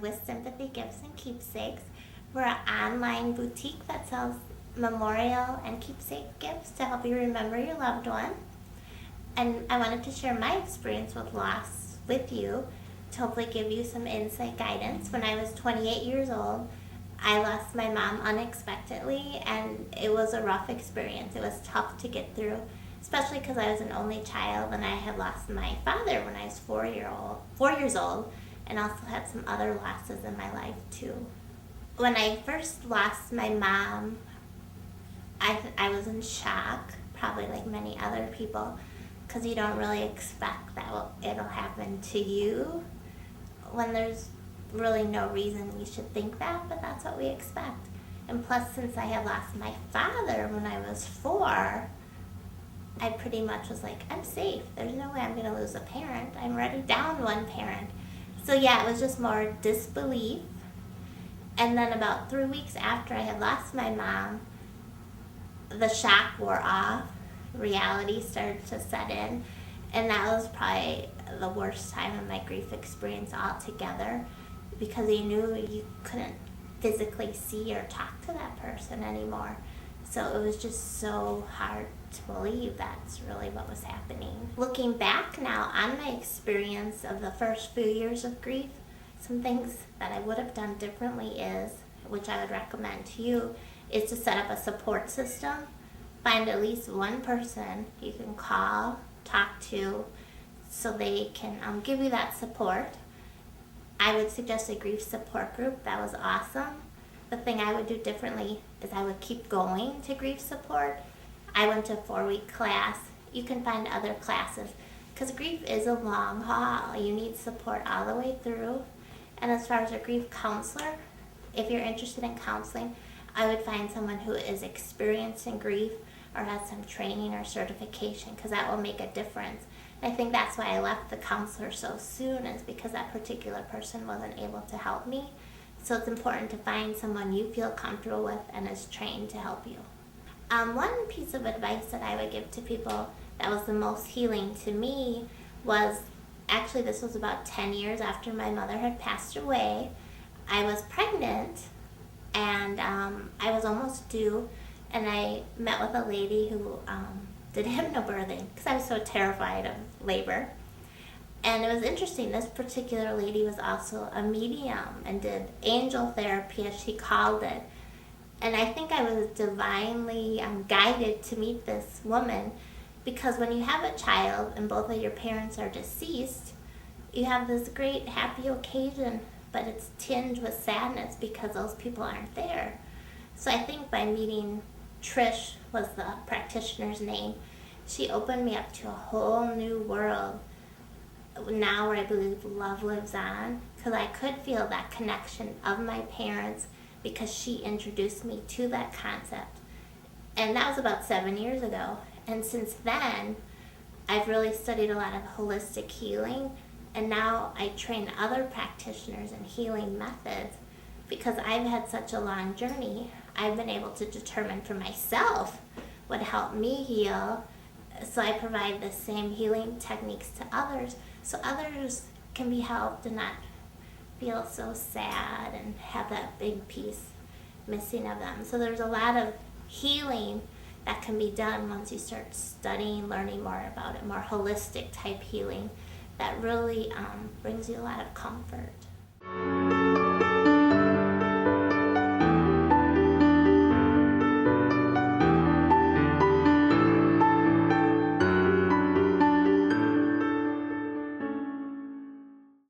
with Sympathy Gifts and Keepsakes. We're an online boutique that sells memorial and keepsake gifts to help you remember your loved one. And I wanted to share my experience with loss with you to hopefully give you some insight guidance. When I was 28 years old, I lost my mom unexpectedly, and it was a rough experience. It was tough to get through, especially because I was an only child and I had lost my father when I was 4 years old, and also had some other losses in my life too. When I first lost my mom, I was in shock, probably like many other people, because you don't really expect that it'll happen to you when there's really no reason you should think that, but that's what we expect. And plus, since I had lost my father when I was 4, I pretty much was like, I'm safe. There's no way I'm going to lose a parent. I'm already down one parent. So yeah, it was just more disbelief. And then about 3 weeks after I had lost my mom, the shock wore off. Reality started to set in. And that was probably the worst time of my grief experience altogether, because you knew you couldn't physically see or talk to that person anymore. So it was just so hard to believe that's really what was happening. Looking back now on my experience of the first few years of grief, some things that I would have done differently is, which I would recommend to you, is to set up a support system. Find at least one person you can call, talk to, so they can give you that support. I would suggest a grief support group. That was awesome. The thing I would do differently is I would keep going to grief support. I went to a 4-week class. You can find other classes, because grief is a long haul. You need support all the way through. And as far as a grief counselor, if you're interested in counseling, I would find someone who is experienced in grief or has some training or certification, because that will make a difference. And I think that's why I left the counselor so soon, is because that particular person wasn't able to help me. So it's important to find someone you feel comfortable with and is trained to help you. One piece of advice that I would give to people that was the most healing to me was, actually this was about 10 years after my mother had passed away. I was pregnant, and I was almost due, and I met with a lady who did hypnobirthing, because I was so terrified of labor. And it was interesting, this particular lady was also a medium and did angel therapy, as she called it. And I think I was divinely guided to meet this woman, because when you have a child and both of your parents are deceased, you have this great happy occasion, but it's tinged with sadness because those people aren't there. So I think by meeting Trish, was the practitioner's name, she opened me up to a whole new world now where I believe love lives on, because I could feel that connection of my parents because she introduced me to that concept. And that was about 7 years ago. And since then, I've really studied a lot of holistic healing, and now I train other practitioners in healing methods. Because I've had such a long journey, I've been able to determine for myself what helped me heal. So I provide the same healing techniques to others, so others can be helped and not feel so sad and have that big piece missing of them. So there's a lot of healing that can be done once you start studying, learning more about it, more holistic type healing that really brings you a lot of comfort.